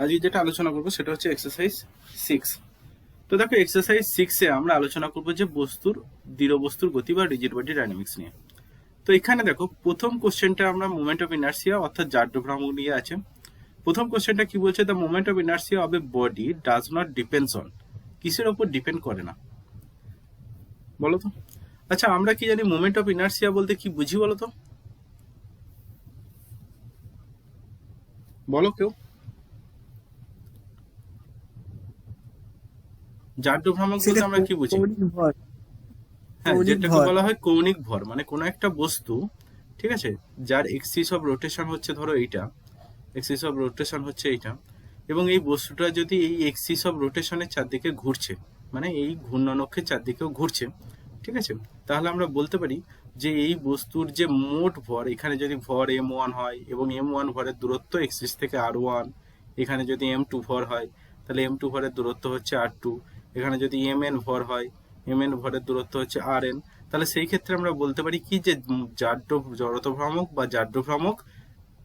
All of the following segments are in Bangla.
আজকে যেটা আলোচনা করবো সেটা হচ্ছে এক্সারসাইজ 6। তো দেখো এক্সারসাইজ 6-এ আমরা আলোচনা করবো যে দৃঢ় বস্তুর গতি বা রিজিড বডি ডাইনামিক্স নিয়ে। তো এখানে দেখো প্রথম কোশ্চেনটা আমরা মোমেন্ট অফ ইনার্সিয়া অর্থাৎ জাড্য ভ্রামক নিয়ে আছে। প্রথম কোশ্চেনটা কি বলছে, the moment of inertia of A body does not depends on, কিসের উপর ডিপেন্ড করে না বলো তো। আচ্ছা আমরা কি জানি মোমেন্ট অফ ইনার্সিয়া বলতে কি বুঝি বলো তো, বলো কেউ। জাড্য ভ্রামক বলতে আমরা কি বুঝি? হ্যাঁ, যেটাকে বলা হয় কৌণিক ভর, মানে কোনো একটা বস্তু, ঠিক আছে, যার এক্সিস অফ রোটেশন হচ্ছে ধরো এইটা, এক্সিস অফ রোটেশন হচ্ছে এইটা, এবং এই বস্তুটা যদি এই এক্সিস অফ রোটেশনের চারদিকে ঘুরছে, মানে এই ঘূর্ণনক্ষের চারদিকেও ঘুরছে, ঠিক আছে, তাহলে আমরা বলতে পারি যে এই বস্তুর যে মোট ভর, এখানে যদি ভর m1 হয় এবং m1 ভরের দূরত্ব এক্সিস থেকে r1, এখানে যদি m2 ভর হয় তাহলে m2 ভরের দূরত্ব হচ্ছে r2, এখানে যদি mn ভর হয় mn ভরের দূরত্ব হচ্ছে rn, তাহলে সেই ক্ষেত্রে আমরা বলতে পারি কি যে জড়ত্ব ভ্রামক বা জাড্য ভ্রামক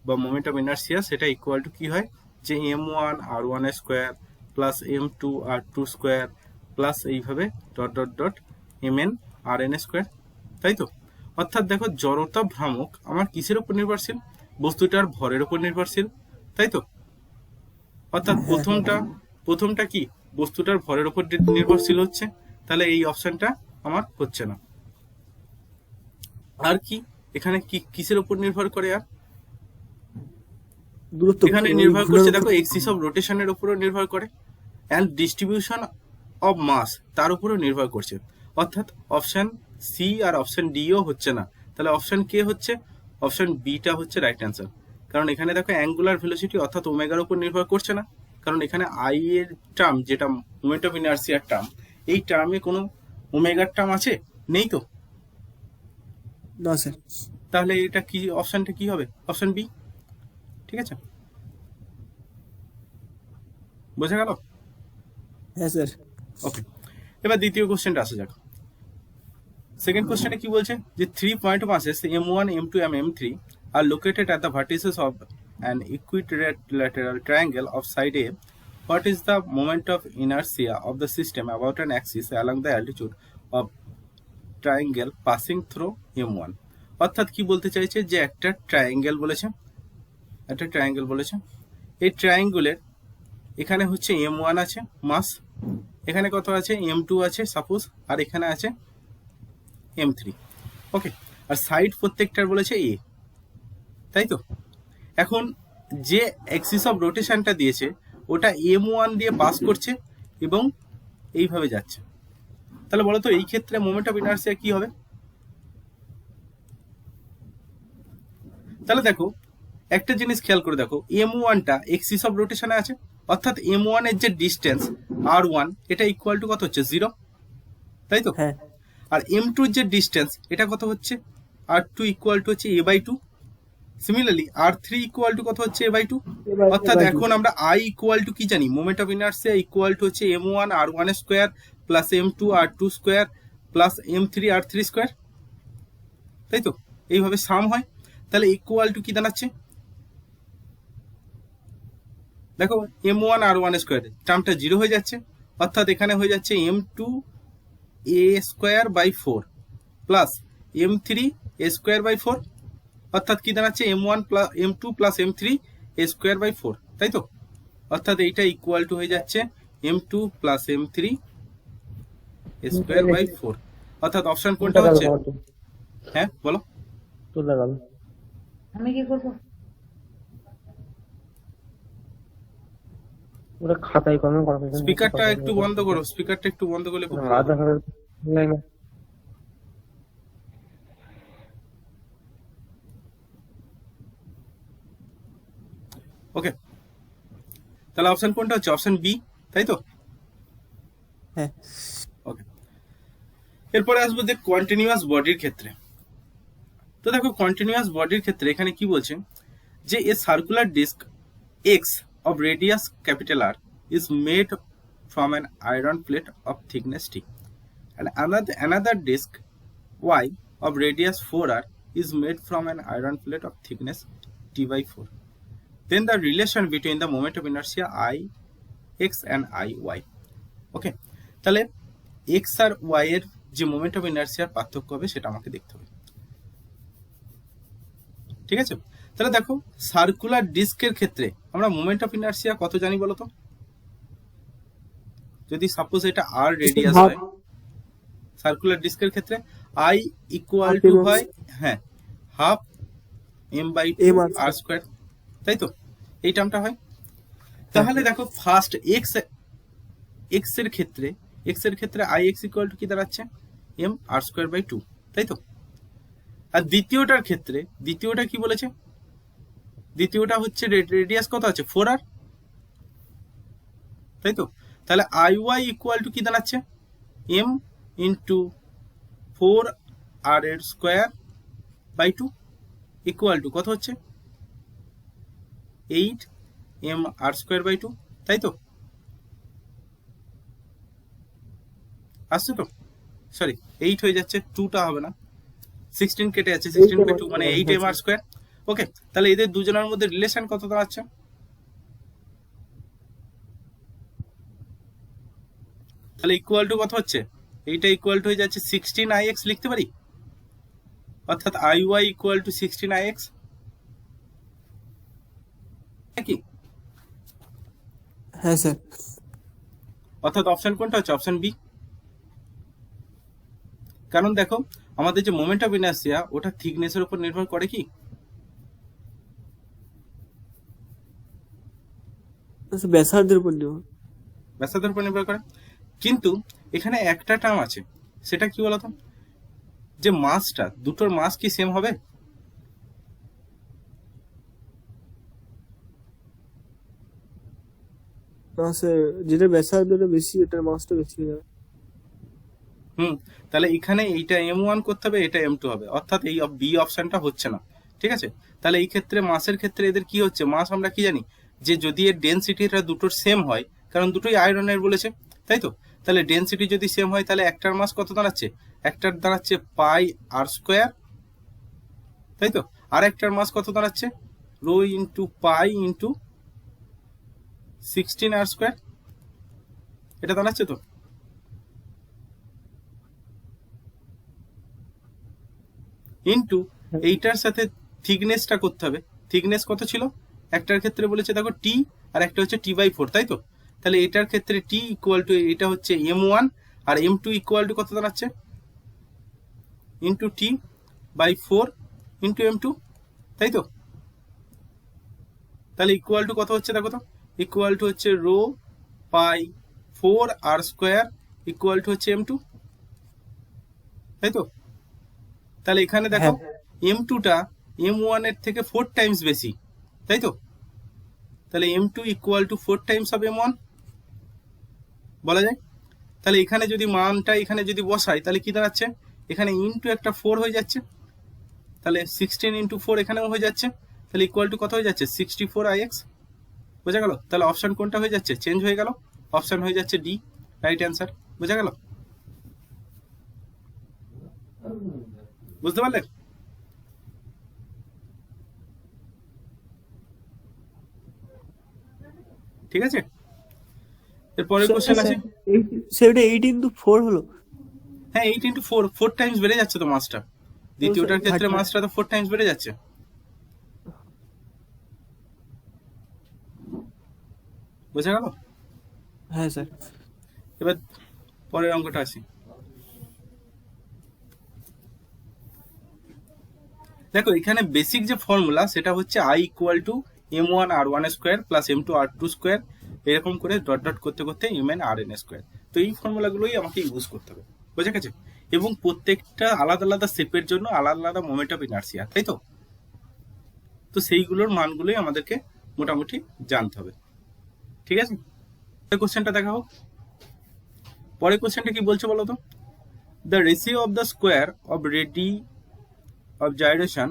বা মোমেন্ট অফ ইনার্সিয়া সেটা ইকুয়াল টু কি হয়, যে m1 r1 square plus m2 r2 square plus এইভাবে dot dot dot mn rn square, তাই তো। অর্থাৎ দেখো জড়তা ভ্রামক আমার কিসের উপর নির্ভরশীল, বস্তুটার ভরের উপর নির্ভরশীল, তাই তো। অর্থাৎ প্রথমটা কি বস্তুটার ভরের উপর নির্ভরশীল হচ্ছে, তাহলে এই অপশনটা আমার হচ্ছে না। আর কি এখানে কি কিসের উপর নির্ভর করে, আর এখানে নির্ভর করছে দেখো এক্সিস অফ রোটেশনের উপরও নির্ভর করে, অ্যান্ড ডিস্ট্রিবিউশন অফ মাস তার উপরও নির্ভর করছে। অর্থাৎ অপশন সি আর অপশন ডিও হচ্ছে না, তাহলে অপশন কে হচ্ছে, অপশন বিটা হচ্ছে রাইট অ্যান্সার। কারণ এখানে দেখো অ্যাঙ্গুলার ভেলোসিটি অর্থাৎ ওমেগার উপর নির্ভর করছে না, কারণ এখানে আই এর টার্ম যেটা মোমেন্ট অফ ইনার্সিয়ার টার্ম, এই টার্মে কোনো ওমেগার টার্ম আছে, নেই তো, না স্যার। তাহলে এটা কি, অপশনটা কি হবে, অপশন বি, ঠিক আছে, বোঝা গেল? হ্যাঁ স্যার। ওকে, এবার দ্বিতীয় কোশ্চেনটা আসা যাক। সেকেন্ড কোশ্চেনে কি বলছে, যে 3 point masses m1 m2 and m3 are located at the vertices of an equilateral triangle of side A. What is the moment of inertia of the system about an axis along the altitude of triangle passing through m1? অর্থাৎ কি বলতে চাইছে, যে একটা ট্রায়াঙ্গেল বলেছে, একটা ট্রায়াঙ্গেল বলেছে, এই ট্রায়াঙ্গেলের এখানে হচ্ছে m1 আছে মাস, এখানে কত আছে m2 আছে সাপোজ, আর এখানে আছে m3, ওকে, আর সাইড প্রত্যেকটার বলেছে এ, তাই তো। এখন যে অ্যাক্সিস অফ রোটেশনটা দিয়েছে ওটা m1 দিয়ে পাস করছে এবং এইভাবে যাচ্ছে, তাহলে বলো তো এই ক্ষেত্রে মোমেন্ট অফ ইনার্সিয়া কি হবে। তাহলে দেখো একটা জিনিস খেয়াল করে দেখো, m1টা অ্যাক্সিস অফ রোটেশনে আছে, অর্থাৎ m1 এর যে ডিস্টেন্স r1 এটা ইকুয়াল টু কত হচ্ছে 0, তাই তো। হ্যাঁ। আর m2 এর যে ডিস্টেন্স এটা কত হচ্ছে, r2 ইকুয়াল টু হচ্ছে a/2, similarly r3 equal to কত হচ্ছে a/2। অর্থাৎ এখন আমরা i ইকুয়াল টু কি জানি, moment of inertia equal to হচ্ছে m1 r1 square plus m2 r2 square plus m3 r3 square, তাই তো, এইভাবে সাম হয়, তাহলে ইকুয়াল টু কি দাঁড়াচ্ছে, দেখো m1 r1 স্কোয়ার টার্মটা 0 হয়ে যাচ্ছে, অর্থাৎ এখানে হয়ে যাচ্ছে m2 a square by 4 plus m3 a square by 4, অর্থাৎ কি দাঁড়াচ্ছে m1 plus m2 plus m3 a square by 4, তাই তো। অর্থাৎ এইটা ইকুয়াল টু হয়ে যাচ্ছে m2 plus m3 a square by 4, অর্থাৎ অপশন কোনটা হচ্ছে, হ্যাঁ বলো। আমি কি করব, ওরা খাতায় কমে করা স্পিকারটা একটু বন্ধ করো, স্পিকারটা একটু বন্ধ করলে খুব ভালো আধা হয়। না ওকে, তাহলে অপশন কোনটা হচ্ছে, অপশন বি, তাই তো। হ্যাঁ। ওকে, এরপরে আসবো যে কন্টিনিউয়াস বডির ক্ষেত্রে। তো দেখো কন্টিনিউয়াস বডির ক্ষেত্রে এখানে কি বলছে, যে a circular disc x of radius capital R is made from an iron plate of thickness T, and another disc Y of radius 4r is made from an iron plate of thickness T by 4. then the relation between the moment of inertia I x and I y. ওকে, তাহলে x আর y এর যে মোমেন্ট অফ ইনার্সিয়ার পার্থক্য হবে সেটা আমাকে দেখতে হবে, ঠিক আছে। তাহলে দেখো সার্কুলার ডিস্কের ক্ষেত্রে আমরা মোমেন্ট অফ ইনার্সিয়া কত জানি বলো তো? যদি সাপোজ এটা r রেডিয়াস হয়, সার্কুলার ডিস্কের ক্ষেত্রে I ইকুয়াল টু হয় হ্যাঁ হাফ m/2 r², তাই তো এই টার্মটা হয়। তাহলে দেখো ফার্স্ট x এর ক্ষেত্রে ix ইকুয়াল টু কি দাঁড়াচ্ছে m r²/2, তাই তো। আর দ্বিতীয়টা কি বলেছে? দ্বিতীয়টা হচ্ছে রেডিয়াস কত আছে 4r, তাই তো। তাহলে iy ইকুয়াল টু কি দাঁড়াচ্ছে m into 4r² equal to কত হচ্ছে 8 m r²/2, তাই তো। আসছে তো, সরি 8 হয়ে যাচ্ছে, 2টা হবে না, 16 কেটে যাচ্ছে, 16/2 মানে 8 m r²। ওকে, তাহলে এদের দুজনের মধ্যে রিলেশন কত দাঁড়াচ্ছে? তাহলে ইকুয়াল টু কত হচ্ছে? এইটা ইকুয়াল টু হয়ে যাচ্ছে 16ix লিখতে পারি, অর্থাৎ iy ইকুয়াল টু 16ix, কি? হ্যাঁ স্যার। অর্থাৎ অপশন কোনটা হচ্ছে? Option B. কারণ দেখো আমাদের যে মোমেন্ট অফ ইনার্সিয়া ওটা থিকনেসের উপর নির্ভর করে কি? ব্যাসার্ধের উপর নির্ভর করে। কিন্তু এখানে একটা টার্ম আছে, সেটা কি বলতো? যে মাসটা, দুটোর মাস কি সেম হবে? না স্যার, যেটা ব্যাসার্ধটা বেশি এটার মাসটা বেশি হয়ে যাবে। তাহলে এখানে এইটা m1 করতে হবে, এটা m2 হবে, অর্থাৎ এই বি অপশনটা হচ্ছে না, ঠিক আছে। তাহলে এই ক্ষেত্রে মাসের ক্ষেত্রে এদের কি হচ্ছে? মাস আমরা কি জানি যে যদি এর ডেনসিটিটা দুটোর সেম হয়, কারণ দুটোই আয়রনের বলেছে, তাই তো। তাহলে ডেনসিটি যদি সেম হয় তাহলে একটার মাস কত দাঁড়াচ্ছে? একটার দাঁড়াচ্ছে πr², তাই তো। আর একটার মাস কত দাঁড়াচ্ছে? Rho into pi into 16r², এটা দাঁড়াচ্ছে তো। ইন্টু এইটার সাথে থিকনেসটা করতে হবে। থিকনেস কত ছিল? একটার ক্ষেত্রে বলেছে দেখো টি, আর একটা হচ্ছে t/4, তাই তো। তাহলে এটার ক্ষেত্রে টি ইকুয়াল টু এটা হচ্ছে m1, R m2 equal to কত দাঁড়াচ্ছে? ইন্টু t/4 ইন্টু m2, তাই তো। তাহলে ইকুয়াল টু কত হচ্ছে দেখো তো? ইকুয়াল টু হচ্ছে rho pi 4r² equal to হচ্ছে m2, তাই তো। তাহলে এখানে দেখো m2টা m1 এর থেকে 4 টাইমস বেশি, তাই তো। তাহলে m2 equal to 4 Times of m1 বলা যায়। তাহলে এখানে যদি মানটা এখানে যদি বসাই তাহলে কি দাঁড়াচ্ছে? এখানে ইন্টু একটা 4 হয়ে যাচ্ছে, তাহলে 16 ইন্টু 4 এখানেও হয়ে যাচ্ছে, তাহলে ইকুয়াল টু কত হয়ে যাচ্ছে? 64ix, বোঝা গেল। তাহলে অপশন কোনটা হয়ে যাচ্ছে? চেঞ্জ হয়ে গেল, অপশন হয়ে যাচ্ছে ডি, রাইট অ্যান্সার, বোঝা গেল? বুঝতে পারলেন? ঠিক আছে, এরপরে কোশ্চেন আছে। সেটা 8 × 4 হলো। হ্যাঁ 8 × 4 টাইমস বেড়ে যাচ্ছে তো মাসটা, দ্বিতীয়টার ক্ষেত্রে মাসটা তো 4 টাইমস বেড়ে যাচ্ছে, বোঝা গেল? হ্যাঁ স্যার। এবার পরের অঙ্কটা আসি। দেখো এখানে বেসিক যে ফর্মুলা সেটা হচ্ছে i equal to m1r1² plus m2r2², এরকম করে ডট ডট করতে করতে mn/rn²। তো এই ফর্মুলাগুলোই আমাকে ইউজ করতে হবে, বোঝা গেছে। এবং প্রত্যেকটা আলাদা আলাদা স্টেপের জন্য আলাদা আলাদা মোমেন্ট অফ ইনার্সিয়া, তাই তো। তো সেইগুলোর মানগুলোই আমাদেরকে মোটামুটি জানতে হবে, ঠিক আছে। কোশ্চেনটা দেখা হোক। পরের কোশ্চেনটা কি বলছে বলো তো? The ratio of the square of ready of gyration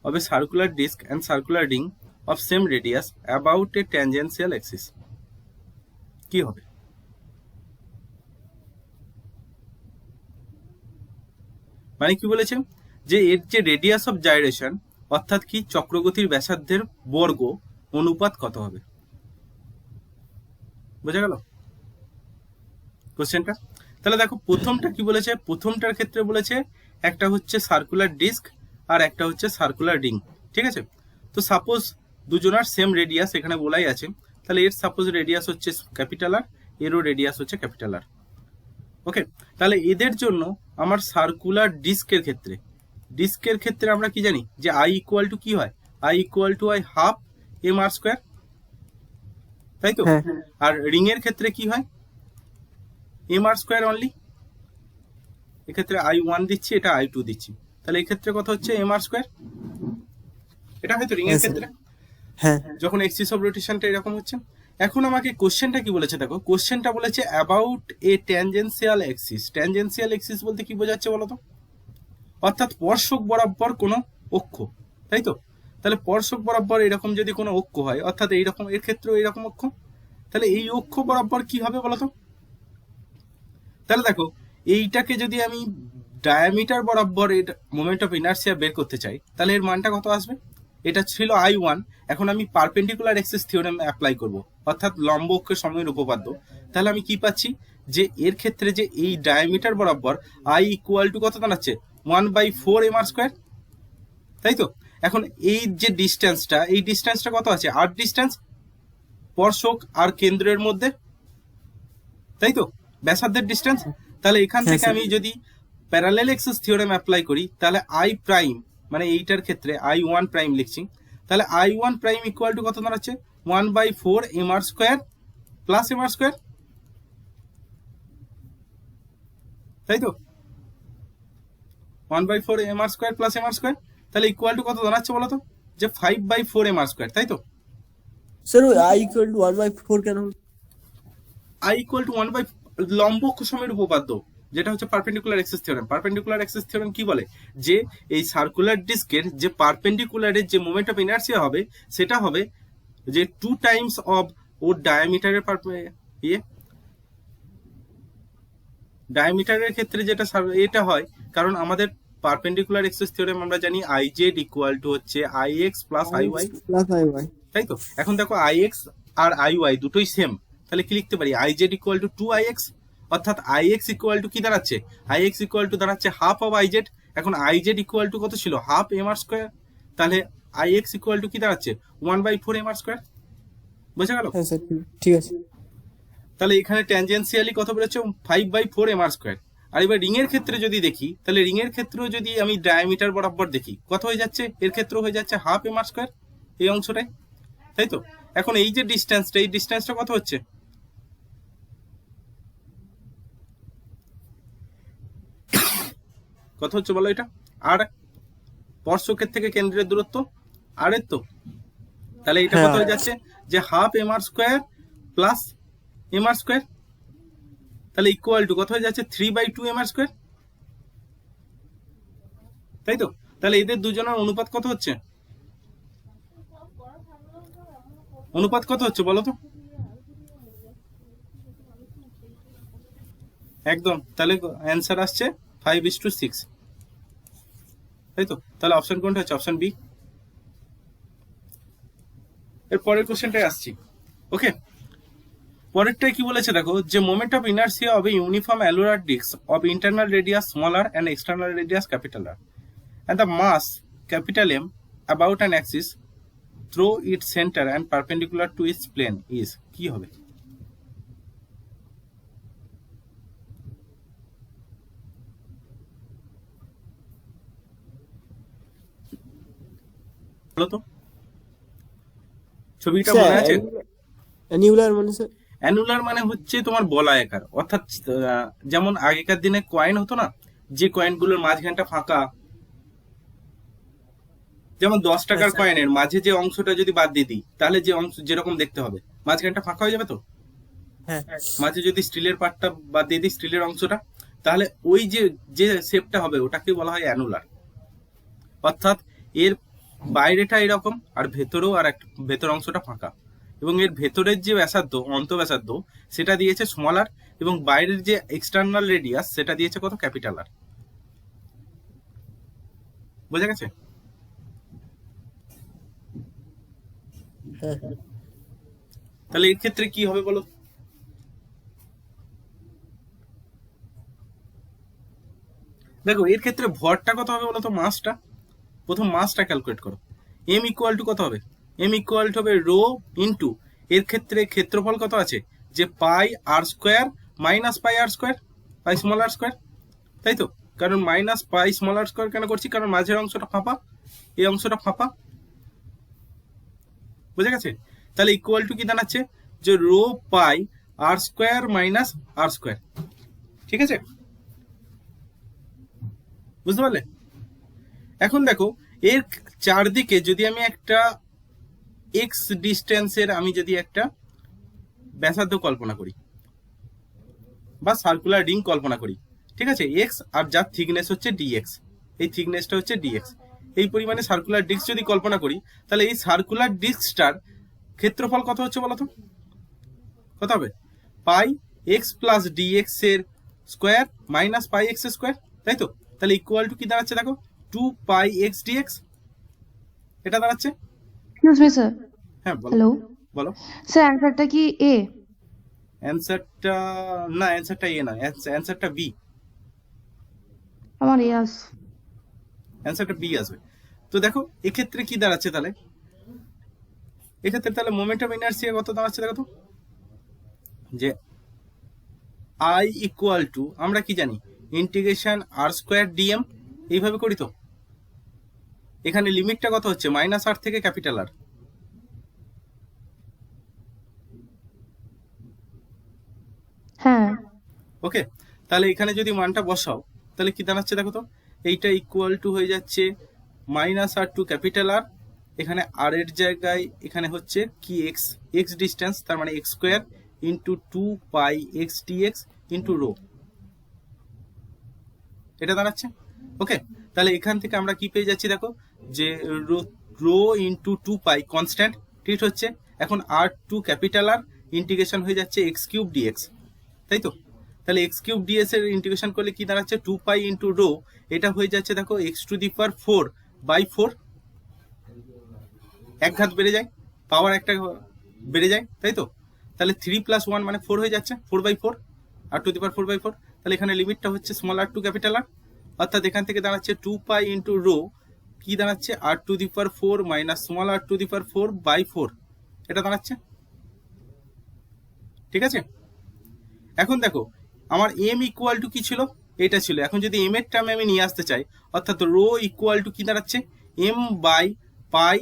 of a circular disc and circular ring of same radius about a tangential axis কি হবে? মানে কি বলেছে? যে এর যে রেডিয়াস অফ জাইরেশন, অর্থাৎ কি চক্রগতির ব্যাসার্ধের বর্গ অনুপাত কত হবে? বোঝা গেল কোশ্চেনটা? তাহলে দেখো প্রথমটা কি বলেছে, প্রথমটার ক্ষেত্রে বলেছে একটা হচ্ছে সার্কুলার ডিস্ক আর একটা হচ্ছে সার্কুলার রিং, ঠিক আছে? তো সাপোজ দুজনার সেম রেডিয়াস এখানে বলাই আছে, তাহলে এর সাপোজ রেডিয়াস হচ্ছে ক্যাপিটাল আর, এরও রেডিয়াস হচ্ছে ক্যাপিটাল আর। ওকে, তাহলে এদের জন্য আমার সার্কুলার ডিস্কের ক্ষেত্রে আমরা কি জানি যে আই ইকুয়াল টু কি হয়, I equal to I half M R square, তাই তো? হ্যাঁ আর রিং এর ক্ষেত্রে কি হয়, এম আর স্কোয়ার অনলি। এক্ষেত্রে আই ওয়ান দিচ্ছি, এটা আই টু দিচ্ছি, তাহলে এই ক্ষেত্রে কত হচ্ছে এম আর স্কোয়ার। এটা হয়তো রিং এর হ্যাঁ স্যার ক্ষেত্রে হ্যাঁ যখন এক্সিস অফ রোটেশনটা এরকম হচ্ছে। এখন আমাকে কোশ্চেনটা কি বলেছে দেখো, কোশ্চেনটা বলেছে about a tangential axis. Tangential axis বলতে কি বোঝাচ্ছে বলো তো? অর্থাৎ স্পর্শক বরাবর কোনো অক্ষ, তাই তো? তাহলে স্পর্শক বরাবর এরকম যদি কোনো অক্ষ হয়, অর্থাৎ এইরকম, এর ক্ষেত্রেও এইরকম অক্ষ, তাহলে এই অক্ষ বরাবর কি হবে বলো তো? তাহলে দেখো এইটাকে যদি আমি ডায়ামিটার বরাবর এর মোমেন্ট অফ ইনার্সিয়া বের করতে চাই, তাহলে এর মানটা কত আসবে? এটা ছিল আই ওয়ান, এখন আমি পারপেন্ডিকুলার এক্সিস থিওরেম অ্যাপ্লাই করব, অর্থাৎ লম্ব অক্ষের সময়ের উপপাদ্য। তাহলে আমি কি পাচ্ছি যে এর ক্ষেত্রে যে এই ডায়ামিটার বরাবর আই ইকুয়াল টু কত দাঁড়াচ্ছে, 1/4 এম আর স্কোয়ার, তাই তো? এখন এই যে ডিস্টেন্সটা, এই ডিস্টেন্সটা কত আছে, আর ডিস্টেন্স স্পর্শক আর কেন্দ্রের মধ্যে, তাই তো? ব্যাসার্ধের ডিস্টেন্স। তাহলে এখান হ্যাঁ থেকে স্যার আমি যদি প্যারালেল এক্সিস থিওরেম অ্যাপ্লাই করি, তাহলে আই প্রাইম মানে এইটার ক্ষেত্রে আই ওয়ান প্রাইম লিখছি, তাহলে I one prime equal to কত দাঁড়াচ্ছে, 1/4 M R square plus M R square, তাই তো? 1/4 M R square plus M R square, তাহলে ইকুয়াল টু কত দাঁড়াচ্ছে বলো তো, যে 5/4 এম আর স্কোয়ার, তাই তো? স্যার ওই আই ইকুয়াল টু 1/4 কেন হলো? আই ইকুয়াল টু 1/, লম্ব অক্ষ সময়ের উপপাদ্য, যেটা হচ্ছে perpendicular axis theorem. Perpendicular axis theorem কি বলে, যে এই সার্কুলার ডিস্কের যে পারপেন্ডিকুলারের যে মোমেন্ট অফ ইনার্সিয়া হবে, সেটা হবে যে 2 টাইমস অফ ওর ডায়ামিটারের ইয়ে, ডায়ামিটারের ক্ষেত্রে যেটা এটা হয়, কারণ আমাদের পারপেন্ডিকুলার এক্সিস থিওরেম আমরা জানি আই জেড ইকুয়াল টু হচ্ছে I X plus I Y, plus I Y. তাই তো? এখন দেখো আই এক্স আর আই ওয়াই দুটোই সেম, তাহলে কি লিখতে পারি, I Z equal two 2IX, অর্থাৎ আই এক্স ইকুয়াল টু কি দাঁড়াচ্ছে, আই এক্স ইকুয়াল টু দাঁড়াচ্ছে হাফ অফ আই জেড। এখন আই জেড ইকুয়াল টু কত ছিল, হাফ এম আর স্কোয়ার, তাহলে আই এক্স ইকুয়াল টু কি দাঁড়াচ্ছে, 1/4 এম আর স্কোয়ার। বোঝা গেল? হ্যাঁ স্যার ঠিক আছে। তাহলে এখানে ট্যানজেন্সিয়ালি কত বেরোচ্ছে, 5/4 এম আর স্কোয়ার। আর এবার রিং এর ক্ষেত্রে যদি দেখি, তাহলে রিং এর ক্ষেত্রেও যদি আমি ডায়ামিটার বরাবর দেখি, কত হয়ে যাচ্ছে, এর ক্ষেত্রেও হয়ে যাচ্ছে হাফ এম আর স্কোয়ার, এই অংশটাই, তাই তো? এখন এই যে ডিস্টেন্সটা, এই ডিস্টেন্সটা কত হচ্ছে, কত হচ্ছে বলো এটা, আর স্পর্শকের থেকে কেন্দ্রের দূরত্ব আর এর তো, তাহলে এটা কত হয়ে যাচ্ছে, যে half M R square plus M R square, তাহলে ইকুয়াল টু কত হয়ে যাচ্ছে, 3/2 এম আর স্কোয়ার, তাই তো? তাহলে এদের দুজনের অনুপাত কত হচ্ছে, অনুপাত কত হচ্ছে বলো তো? একদম, তাহলে অ্যান্সার আসছে 5:6, তাই তো? তাহলে অপশন কোনটা হচ্ছে, অপশন বি। এর পরের কোশ্চেনটাই আসছি। ওকে, পরেরটাই কি বলেছে দেখো, যে moment of inertia of a uniform annular disc of internal radius smaller and external radius capital R, and the mass capital M about an axis through its center and perpendicular to its plane is কি হবে? বলো তো, ছবিটা মনে আছে? অ্যানিউলার মানে স্যার, অ্যানুলার মানে হচ্ছে তোমার বলয়াকার, অর্থাৎ যেমন আগেকার দিনে কয়েন হতো না, যে কয়েনগুলোর মাঝখানটা ফাঁকা, যেমন 10 টাকার কয়েনের মাঝে যে অংশটা যদি বাদ দিয়ে দিই, তাহলে যে অংশ যেরকম দেখতে হবে, মাঝখানটা ফাঁকা হয়ে যাবে তো। হ্যাঁ মাঝে যদি স্টিলের পার্টটা বাদ দিয়ে দিই, স্টিলের অংশটা, তাহলে ওই যে যে শেপটা হবে ওটাকে বলা হয় অ্যানুলার। অর্থাৎ এর বাইরেটা এরকম আর ভেতরেও আর একটা ভেতর অংশটা ফাঁকা, এবং এর ভেতরের যে ব্যাসার্ধ, অন্তঃব্যাসার্ধ, সেটা দিয়েছে স্মলার, এবং বাইরের যে এক্সটার্নাল রেডিয়াস সেটা দিয়েছে কত, ক্যাপিটাল আর। বোঝা গেছে? তাহলে এর ক্ষেত্রে কি হবে বলো? দেখো এর ক্ষেত্রে ভরটা কত হবে বলো তো, মাসটা, প্রথম মাসটা ক্যালকুলেট করো। এম ইকুয়াল টু কত হবে? এম ইকুয়াল টু হবে রো ইন্টু, এর ক্ষেত্রে ক্ষেত্রফল কত আছে, যে পাই আর স্কোয়ার মাইনাস পাই আর স্কোয়ার, পাই স্মল আর স্কোয়ার, তাই তো? কারণ মাইনাস পাই স্মল আর স্কোয়ার কেন করছি, কারণ মাঝের অংশটা ফাঁপা, এই অংশটা ফাঁপা, বুঝে গেছে? তাহলে ইকুয়াল টু কি দাঁড়াচ্ছে, যে রো পাই R square minus R square, ঠিক আছে? বুঝতে পারলে? এখন দেখো এর চারদিকে যদি আমি একটা এক্স ডিস্টেন্সের আমি যদি একটা ব্যাসার্ধ কল্পনা করি বা সার্কুলার রিং কল্পনা করি, ঠিক আছে, এক্স, আর যার থিকনেস হচ্ছে ডিএক্স, এই থিকনেসটা হচ্ছে ডিএক্স, এই পরিমাণে সার্কুলার ডিস্ক যদি কল্পনা করি, তাহলে এই সার্কুলার ডিস্কটার ক্ষেত্রফল কত হচ্ছে বলতো? কত হবে? পাই এক্স প্লাস ডিএক্স এর স্কোয়ার মাইনাস পাই এক্স স্কোয়ার, তাই তো? তাহলে ইকুয়াল টু কি দাঁড়াচ্ছে দেখো, 2 পাই এক্স ডিএক্স, এটা দাঁড়াচ্ছে। Excuse me sir. হ্যাঁ বলো। হ্যালো বলো। স্যার, অ্যান্সারটা কি এ? অ্যান্সারটা না, অ্যান্সারটা এ না, অ্যান্সারটা বি, আমার এ আস। অ্যান্সারটা বি আসবে। তো দেখো এক্ষেত্রে কি দাঁড়াচ্ছে তাহলে, এক্ষেত্রে তাহলে মোমেন্ট অফ ইনার্সিয়া কত দাঁড়াচ্ছে দেখো তো, যে আই ইকুয়াল টু, আমরা কি জানি, ইন্টিগ্রেশন আর স্কোয়ার ডিএম, এইভাবে করি তো। এখানে লিমিটটা কত হচ্ছে, মাইনাস আর থেকে ক্যাপিটাল আর, হ্যাঁ। ওকে? তাহলে এখানে যদি মানটা বসাও তাহলে কি দাঁড়াচ্ছে দেখো তো, এইটা ইকুয়াল টু হয়ে যাচ্ছে মাইনাস আর টু ক্যাপিটাল আর, এখানে আর এর জায়গায় এখানে হচ্ছে কি এক্স, এক্স ডিস্টেন্স, তার মানে এক্স স্কোয়ার ইন্টু 2 পাই এক্স ডিএক্স ইন্টু রো, এটা দাঁড়াচ্ছে। ওকে, তাহলে এখান থেকে আমরা কি পেয়ে যাচ্ছি দেখো, যে রো ইন্টু 2 পাই কনস্ট্যান্ট, ঠিক হচ্ছে। এখন আর টু ক্যাপিটাল আর ইন্টিগ্রেশন হয়ে যাচ্ছে এক্স কিউব ডিএক্স, তাই তো? তাহলে এক্স কিউব ডিএক্স এর ইন্টিগ্রেশন করলে কি দাঁড়াচ্ছে, 2 পাই ইন্টু রো, এটা হয়ে যাচ্ছে দেখো X to the power 4 by 4, এক ঘাত বেড়ে যায়, পাওয়ার একটা বেড়ে যায়, তাই তো? তাহলে 3 প্লাস 1 মানে 4 হয়ে যাচ্ছে, 4 by 4, R to the power 4 by 4। তাহলে এখানে লিমিটটা হচ্ছে small R to capital R, অর্থাৎ এখান থেকে দাঁড়াচ্ছে 2 পাই ইন্টু রো, কি দাঁড়াচ্ছে, R to the power 4 minus small R to the power 4 by 4, এটা দাঁড়াচ্ছে, ঠিক আছে? এখন দেখো আমার এম ইকুয়াল টু কি ছিল, এটা ছিল। এখন যদি এম এর টার্মে আমি নিয়ে আসতে চাই, অর্থাৎ রো ইকুয়াল টু কি দাঁড়াচ্ছে, M by pi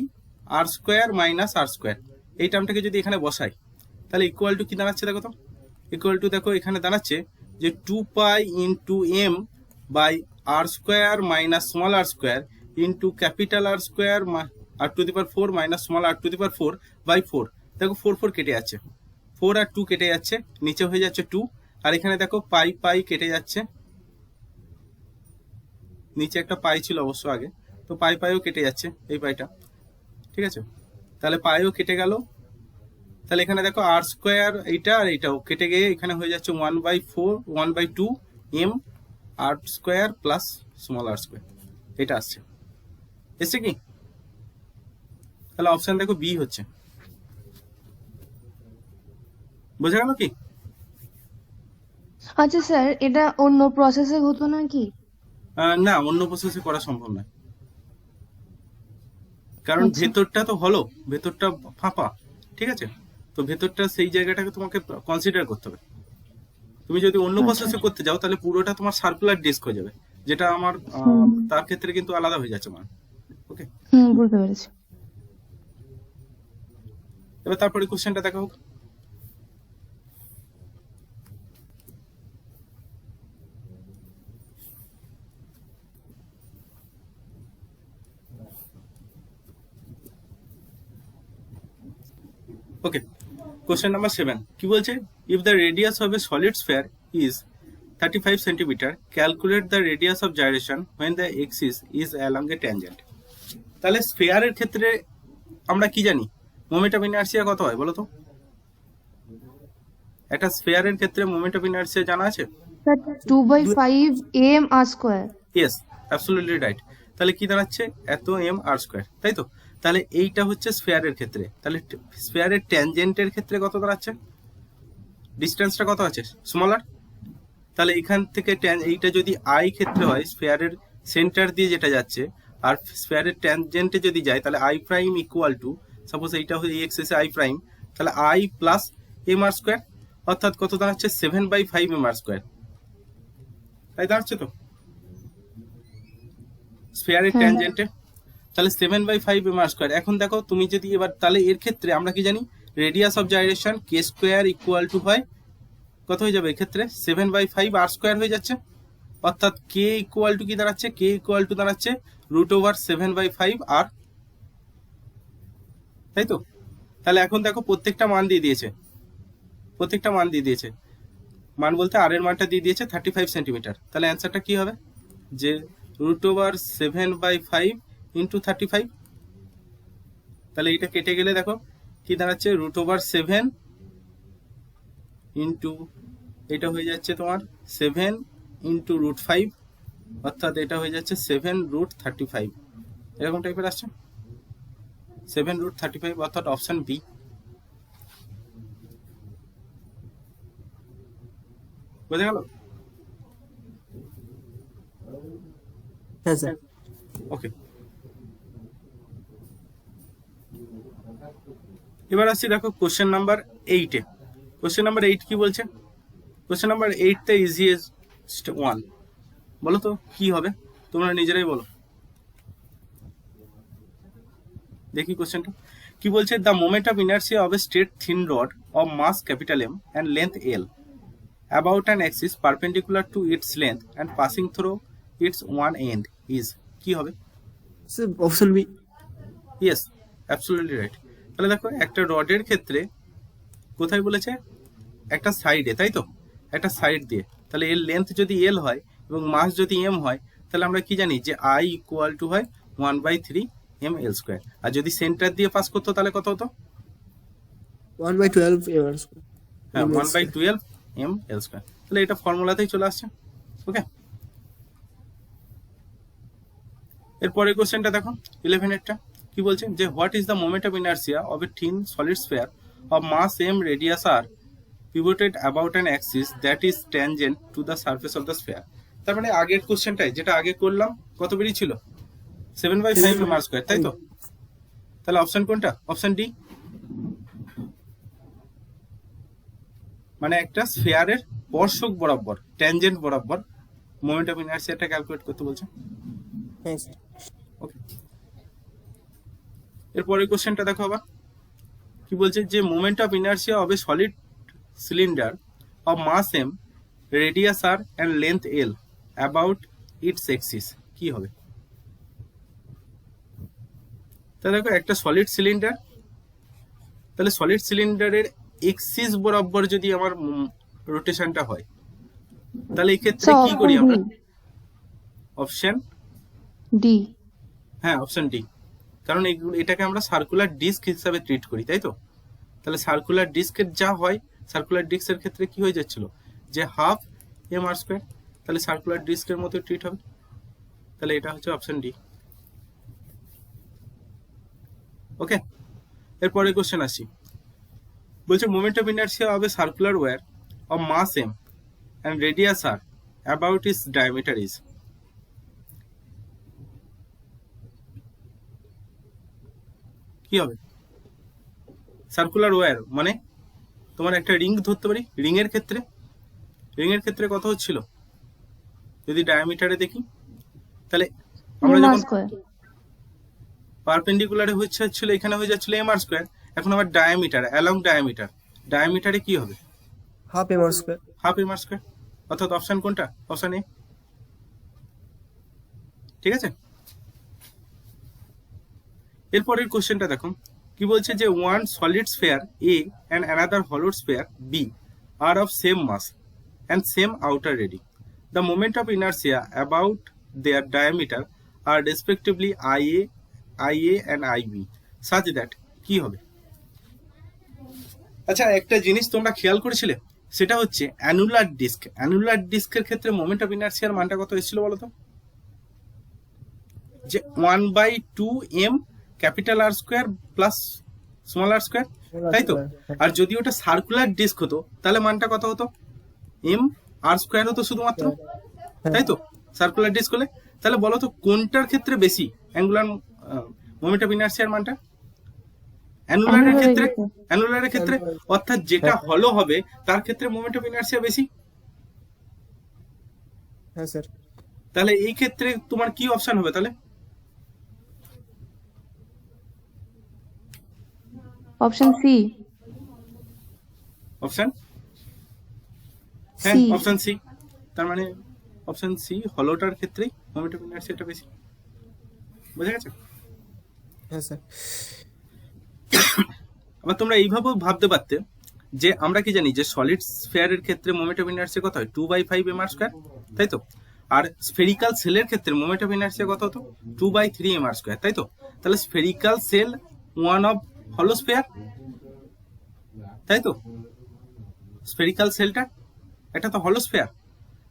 R square minus R square, এই টার্মটাকে যদি এখানে বসাই তাহলে ইকুয়াল টু কি দাঁড়াচ্ছে দেখো তো, ইকুয়াল টু দেখো এখানে দাঁড়াচ্ছে যে 2 pi into M by R square minus small R square into capital R square R to the power 4 minus small R to the power 4 by 4। দেখো 4 4 কেটে যাচ্ছে, 4 আর 2 কেটে যাচ্ছে, নিচে হয়ে যাচ্ছে 2, আর এখানে দেখো পাই পাই কেটে যাচ্ছে, নিচে একটা পাই ছিল অবশ্য আগে, তো পাই পাইও কেটে যাচ্ছে, এই পাইটা, ঠিক আছে? তাহলে পাইও কেটে গেল, তাহলে এখানে দেখো আর স্কোয়ার এইটা আর এইটাও কেটে গিয়ে এখানে হয়ে যাচ্ছে 1/2 M R square plus small আর স্কোয়ার, এটা আসছে, এসছে কি? তাহলে অপশন দেখো বি হচ্ছে, বোঝা গেল কি? আচ্ছা স্যার, এটা অন্য প্রসেসে হতো না কি? না, অন্য প্রসেসে করা সম্ভব নয়, কারণ আচ্ছা। ভেতরটা তো হলো, ভেতরটা ফাঁপা, ঠিক আছে? তো ভেতরটা সেই জায়গাটাকে তোমাকে কনসিডার করতে হবে। তুমি যদি অন্য প্রসেসে করতে যাও তাহলে পুরোটা তোমার সার্কুলার ডিস্ক হয়ে যাবে, যেটা আমার তার ক্ষেত্রে কিন্তু আলাদা হয়ে যাচ্ছে মানে। ওকে, বুঝতে পেরেছি। এবার তারপরে কোশ্চেনটা দেখা হোক। ওকে, কোশ্চেন নাম্বার 7 কি বলছে, if the radius of a solid sphere is 35 centimetre, calculate the radius of gyration when the axis is along A tangent. তাহলে স্ফিয়ারের ক্ষেত্রে আমরা কি জানি, মোমেন্ট অফ ইনার্সিয়া কত হয় বলো তো? একটা স্ফিয়ারের ক্ষেত্রে মোমেন্ট অফ ইনার্সিয়া জানা আছে? 2/5 M R square. Yes, absolutely right. তাহলে কি দাঁড়াচ্ছে, এত এম আর স্কোয়ার, তাই তো? তাহলে এইটা হচ্ছে স্ফিয়ারের ক্ষেত্রে, তাহলে স্ফিয়ারের ট্যানজেন্টের ক্ষেত্রে কত দাঁড়াচ্ছে, ডিস্টেন্সটা কত আছে, স্মলার। তাহলে এখান থেকে এইটা যদি আই ক্ষেত্রে হয়, স্ফিয়ারের সেন্টার দিয়ে যেটা যাচ্ছে, আর স্ফিয়ারের ট্যানজেন্টে যদি যায়, তাহলে I prime equal to, suppose এইটা হচ্ছে এক্স এসে আই প্রাইম, তাহলে I plus M R square, অর্থাৎ কত দাঁড়াচ্ছে 7/5 এম আর স্কোয়ার, তাই দাঁড়াচ্ছে তো স্ফিয়ারের হ্যাঁ ট্যানজেন্টে। তাহলে 7/5 এম আর স্কোয়ার। এখন দেখো তুমি যদি এবার, তাহলে এর ক্ষেত্রে আমরা কি জানি, radius of gyration K square equal to হয় কত হয়ে যাবে এক্ষেত্রে 7/5 আর স্কোয়ার হয়ে যাচ্ছে, অর্থাৎ কে ইকুয়াল টু কি দাঁড়াচ্ছে, কে ইকুয়াল টু দাঁড়াচ্ছে √7/5 আর, তাই তো। তাহলে এখন দেখো প্রত্যেকটা মান দিয়ে দিয়েছে, প্রত্যেকটা মান দিয়ে দিয়েছে, মান বলতে আর এর মানটা দিয়ে দিয়েছে 35 সেন্টিমিটার। তাহলে অ্যান্সারটা কি হবে, যে √7/5 ইন্টু 35। তাহলে এটা কেটে গেলে দেখো কি দাঁড়াচ্ছে, √7 ইন্টু, এটা হয়ে যাচ্ছে তোমার 7 ইন্টু √5, অর্থাৎ এটা হয়ে যাচ্ছে 7√35, এরকম টাইপের আসছে 7√35, অর্থাৎ অপশন বি। বোঝা গেল? হ্যাঁ স্যার। ওকে, এবার আসছি দেখো কোশ্চেন নাম্বার 8-এ। কোশ্চেন নাম্বার 8 কি বলছে, কোশ্চেন নাম্বার 8 ইজিয়েস্ট ওয়ান, বলো তো কি হবে, তোমরা নিজেরাই বলো, দেখি কোশ্চেনটা কি বলছে। The moment of inertia of a straight thin rod of mass capital M and length L about an axis perpendicular to its length and passing through its one end is, কি হবে? Sir option B. Yes, absolutely right. তাহলে দেখো একটা রডের ক্ষেত্রে কোথায় বলেছে, একটা সাইডে, তাই তো, একটা সাইড দিয়ে, তাহলে এর লেন্থ যদি এল হয় এবং মাস যদি এম হয়, তাহলে আমরা কি জানি যে আই ইকুয়াল টু হয় 1/3 ml²। আর যদি সেন্টার দিয়ে পাস করতো তাহলে কত হতো, 1/12 এম আর স্কোয়ার। হ্যাঁ 1/12 ml²। তাহলে এটা ফর্মুলাতেই চলে আসছে। ওকে, এরপরে কোশ্চেনটা দেখো 11-এরটা কি বলছে, যে what is the moment of inertia of a thin solid sphere of mass M radius R pivoted about an axis that is tangent to the surface of the sphere। তার মানে আগের কোশ্চেনটাই যেটা আগে করলাম কত বেরিয়েছিল, 7/5 এম আর স্কোয়ার, তাই তো। তাহলে অপশন কোনটা, অপশন ডি, মানে একটা স্ফিয়ারের স্পর্শক বরাবর, ট্যানজেন্ট বরাবর মোমেন্ট অফ ইনার্সিয়াটা ক্যালকুলেট করতে বলছে। হ্যাঁ স্যার। ওকে, এরপরের কোশ্চেনটা দেখো আবার কি বলছে, যে moment of inertia of a solid cylinder of mass M radius R and length L about its axis, কি হবে? তা দেখো একটা সলিড সিলিন্ডার, তাহলে সলিড সিলিন্ডারের এক্সিস বরাবর যদি আমার রোটেশনটা হয়, তাহলে এই ক্ষেত্রে কি করি আমরা, অপশন ডি। হ্যাঁ অপশন ডি, কারণ এটাকে আমরা সার্কুলার ডিস্ক হিসাবে ট্রিট করি, তাই তো। তাহলে সার্কুলার ডিস্কের যা হয়, সার্কুলার ডিস্কের ক্ষেত্রে কি হয়ে যাচ্ছিল, যে হাফ এম আর স্কোয়ার, তাহলে সার্কুলার ডিস্কের মতো ট্রিট হবে। তাহলে এটা হচ্ছে অপশন ডি। ওকে, এরপরে কোশ্চেন আসি, বলছে moment of inertia of a circular wire of mass M and radius R about its diameter is, কি হবে? সার্কুলার ওয়্যার মানে তোমার একটা রিং ধরতে পারি, রিং এর ক্ষেত্রে কত হচ্ছিল যদি ডায়ামিটারে দেখি, তাহলে আমরা যখন পারপেন্ডিকুলারে হচ্ছিল এখানে হয়ে যাচ্ছিল এম আর স্কোয়ার, এখন আবার ডায়ামিটার, অ্যালং ডায়ামিটারে কি হবে, half M R square. Half M R square, অর্থাৎ অপশন কোনটা, অপশন এ। ঠিক আছে, এরপরের কোশ্চেনটা দেখো কি বলছে, যে one solid sphere A and another হলো sphere B are of same mass and same outer radius, the moment of inertia about their diameter are respectively I A and I B such that, কি হবে? আচ্ছা একটা জিনিস তোমরা খেয়াল করেছিলে, সেটা হচ্ছে অ্যানুলার ডিস্কের ক্ষেত্রে মোমেন্ট অফ ইনার্সিয়ার মানটা কত এসেছিল বলো তো, যে 1/2 m capital R square plus small আর স্কোয়ার, তাই তো? আর যদি ওটা সার্কুলার ডিস্ক হতো তাহলে মানটা কত হতো? এম আর স্কোয়ার হতো শুধুমাত্র, তাই তো? সার্কুলার ডিস্ক হলে তাহলে বলো তো কোনটার ক্ষেত্রে বেশি অ্যাঙ্গুলার মোমেন্ট অফ ইনার্সিয়ার মানটা? অ্যানুলারের ক্ষেত্রে, অ্যানুলারের ক্ষেত্রে, অর্থাৎ যেটা হলো হবে তার ক্ষেত্রে মোমেন্ট অফ ইনার্সিয়া বেশি। হ্যাঁ স্যার। তাহলে এই ক্ষেত্রে তোমার কি অপশন হবে তাহলে? Option C. অপশন, হ্যাঁ সি। Option C. তার মানে অপশন সি হলোটার ক্ষেত্রেই মোমেন্ট অফ ইনার্সিয়াটা বেশি। বুঝা গেছে? হ্যাঁ স্যার। আবার তোমরা এইভাবেও ভাবতে পারতে যে আমরা কি জানি যে সলিড স্ফিয়ারের ক্ষেত্রে মোমেন্ট অফ ইনার্সিয়া কত হয়? 2/5 mr স্কয়ার, তাই তো? আর স্ফেরিক্যাল সেলের ক্ষেত্রে মোমেন্ট অফ ইনার্সিয়া কত হতো? 2/3 mr স্কয়ার, তাই তো? তাহলে স্ফেরিক্যাল সেল ওয়ান অফ হলো স্ফিয়ার, তাই তো? স্ফেরিক্যাল সেলটা এটা তো হলো স্ফিয়ার,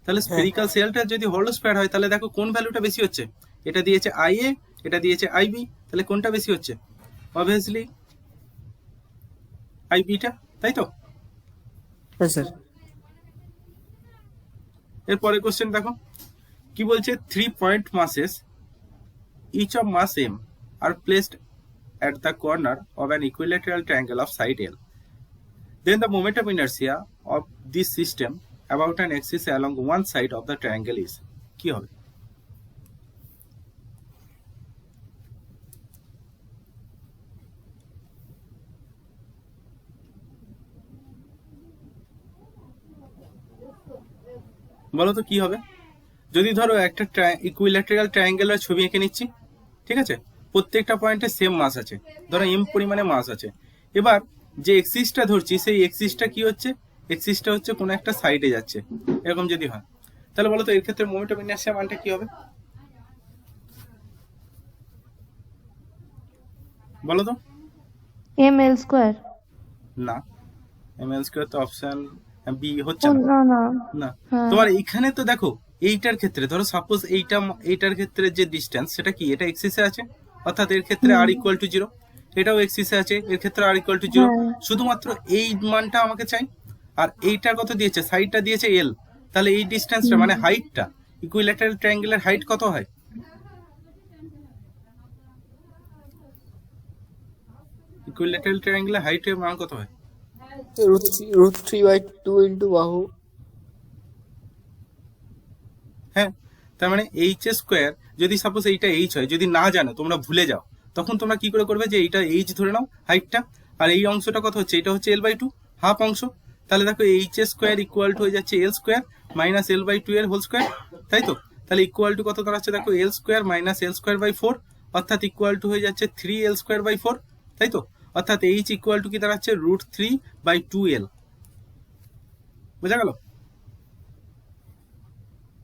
তাহলে স্ফেরিক্যাল সেলটা যদি হলো স্ফিয়ার হয় তাহলে দেখো কোন ভ্যালুটা বেশি হচ্ছে? এটা দিয়েছে IA, এটা দিয়েছে IB, তাহলে কোনটা বেশি হচ্ছে? অবভিয়াসলি IBটা, তাই তো? হ্যাঁ স্যার। এরপরে কোশ্চেন দেখো কি বলছে, 3 point masses each of mass m are placed at the corner of an equilateral triangle of side L. Then the moment of inertia of this system about an axis along one side of the triangle is কি হবে? বলো তো কি হবে? যদি ধরো একটা ইকুইল্যাটারাল ট্রায়াঙ্গেলের ছবি এঁকে নিচ্ছি, ঠিক আছে? প্রত্যেকটা পয়েন্টে সেম মাস আছে, ধরো এম পরিমাণে মাস আছে। এবার যে এক্সিসটা ধরছি সেই এক্সিসটা কি হচ্ছে? এক্সিসটা হচ্ছে কোনো একটা সাইডে যাচ্ছে, এরকম যদি হয় তাহলে বলো তো এর ক্ষেত্রে মোমেন্ট অফ ইনার্সিয়া মানটা কি হবে? বলো তো। M L square. না, এম এল স্কয়ার তো অপশন বি হচ্ছে না। না না না, হ্যাঁ। তোমার এখানে তো দেখো এইটার ক্ষেত্রে ধরো সাপোজ এইটার ক্ষেত্রে যে ডিস্টেন্স সেটা কি? এটা এক্সিসে আছে, অর্থাৎ এর ক্ষেত্রে আর ইকুয়াল টু 0। এটাও এক্সিসে আছে, এর ক্ষেত্রে আর ইকুয়াল টু 0। হ্যাঁ। শুধুমাত্র এই মানটা আমাকে চাই। আর এইটা কত দিয়েছে? সাইডটা দিয়েছে এল। তাহলে এই ডিস্টেন্সটা মানে হাইটটা, ইকুইল্যাটারাল ট্রায়াঙ্গেলের হাইট কত হয়? ইকুইল্যাটারাল ট্রায়াঙ্গেলের হাইটের মান কত হয়? √3/2 ইন্টু বাহু। হ্যাঁ, তার মানে এইচ স্কোয়ার, যদি সাপোজ এইটা এইচ হয়, যদি না জানো তোমরা ভুলে যাও, তখন তোমরা কি করে করবে যে এইটা এইচ ধরে নাও হাইটটা, আর এই অংশটা কত হচ্ছে? এটা হচ্ছে L/2 হাফ অংশ। তাহলে দেখো এইচ স্কোয়ার ইকুয়াল টু হয়ে যাচ্ছে L স্কোয়ার মাইনাস L/2 এর হোল স্কোয়ার, তাই তো? তাহলে ইকুয়াল টু কত দাঁড়াচ্ছে দেখো? L square minus L square by 4, অর্থাৎ ইকুয়াল টু হয়ে যাচ্ছে 3L স্কোয়ার বাই 4, তাই তো? অর্থাৎ এইচ ইকুয়াল টু কি দাঁড়াচ্ছে? √3/2L। বোঝা গেল?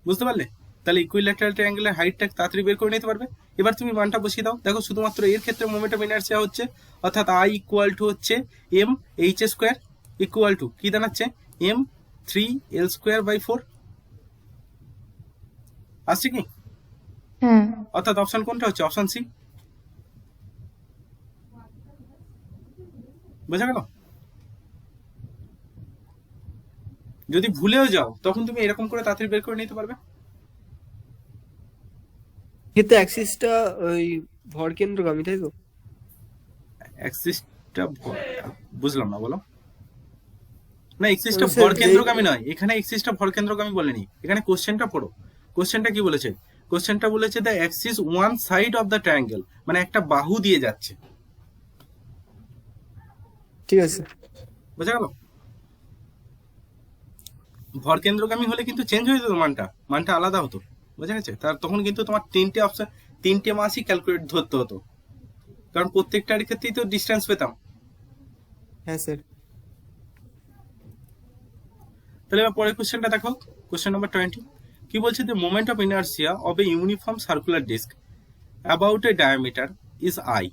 বুঝতে পারলে? তাহলে ইকুইল্যাটারাল ট্রায়াঙ্গেলের হাইটটা তাড়াতাড়ি বের করে নিতে পারবে। এবার তুমি মানটা বসিয়ে দাও, দেখো শুধুমাত্র এর ক্ষেত্রে মোমেন্ট অফ ইনার্সিয়া হচ্ছে, অর্থাৎ আই ইকুয়াল টু হচ্ছে M H square equal to কি দাঁড়াচ্ছে? M 3L square by 4। আসছে কি? হ্যাঁ। অর্থাৎ অপশন কোনটা হচ্ছে? Option C. বোঝা গেল? যদি ভুলেও যাও তখন তুমি এরকম করে তাড়াতাড়ি বের করে নিতে পারবে। কিন্তু অ্যাক্সিসটা ওই ভর কেন্দ্রগামী, তাই তো? এক্সিসটা বুঝলাম না, বলো। না, এক্সিসটা স্যার, ভর কেন্দ্রগামী নয়, এখানে এক্সিসটা ভর কেন্দ্রগামী বলেনি। এখানে কোশ্চেনটা পড়ো, কোশ্চেনটা কি বলেছে? কোশ্চেনটা বলেছে the Axis one side of the triangle, মানে একটা বাহু দিয়ে যাচ্ছে। ঠিক আছে। বোঝা গেল? ভর কেন্দ্রগামী হলে কিন্তু চেঞ্জ হয়ে যেত মানটা, মানটা আলাদা হতো। বোঝা গেছে? তার তখন কিন্তু তোমার তিনটে অপশন, তিনটে মাসই ক্যালকুলেট ধরতে হতো, কারণ প্রত্যেকটার ক্ষেত্রেই তো ডিস্টেন্স পেতাম। হ্যাঁ স্যার। তাহলে এবার পরের কোশ্চেনটা দেখো, কোশ্চেন নাম্বার 20 কি বলছে? The moment of inertia of a uniform circular disc about a diameter is I.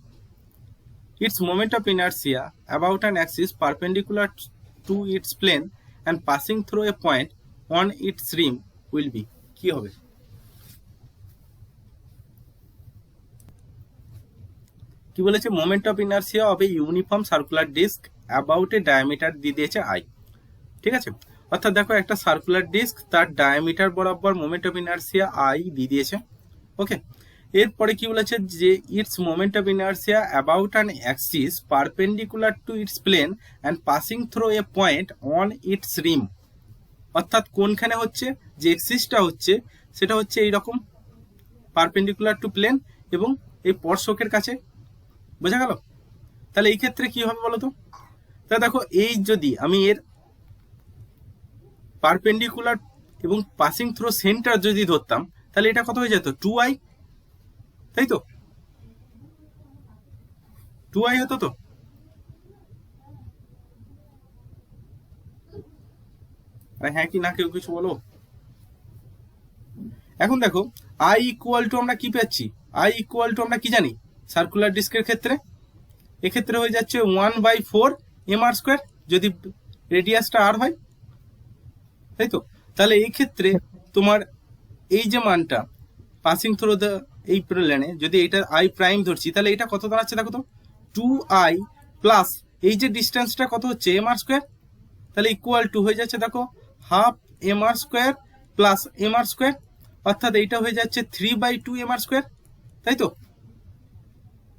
Its moment of inertia about an axis perpendicular to its plane and passing through a point on its rim will be কি হবে? কি বলেছে, moment of inertia of a uniform circular disc about a diameter দিয়ে দিয়েছে আই। ঠিক আছে, অর্থাৎ দেখো একটা সার্কুলার ডিস্ক, তার ডায়ামিটার বরাবর মোমেন্ট অফ ইনার্সিয়া আই দিয়ে দিয়েছে। ওকে, এরপরে কি বলেছে যে its moment of inertia about an axis perpendicular to its plane and passing through a point on its rim. অর্থাৎ কোনখানে হচ্ছে, যে এক্সিসটা হচ্ছে সেটা হচ্ছে এইরকম পারপেন্ডিকুলার টু প্লেন এবং এই স্পর্শকের কাছে। বোঝা গেল? তাহলে এই ক্ষেত্রে কি হবে বলো তো? তাহলে দেখো, এই যদি আমি এর পারপেন্ডিকুলার এবং পাসিং থ্রু সেন্টার যদি ধরতাম, তাহলে এটা কত হয়ে যেত, 2i, তাই তো? 2i হতো তো। হ্যাঁ কি না, কেউ কিছু বলো। এখন দেখো আই ইকুয়াল টু আমরা কি পাচ্ছি, আই ইকুয়াল টু আমরা কি জানি সার্কুলার ডিস্কের ক্ষেত্রে, এক্ষেত্রে হয়ে যাচ্ছে 1/4 mr², যদি রেডিয়াসটা আর হয়, তাই তো? তাহলে এই ক্ষেত্রে তোমার এই যে মানটা পাসিং থ্রু দ্য এই প্লেনে, যদি এটা আই প্রাইম ধরছি, তাহলে এটা কত দাঁড়াচ্ছে দেখো তো, 2i প্লাস এই যে ডিস্টেন্সটা কত হচ্ছে mr², তাহলে ইকুয়াল টু হয়ে যাচ্ছে দেখো হাফ mr² প্লাস mr², অর্থাৎ এইটা হয়ে যাচ্ছে 3/2 mr², তাই তো?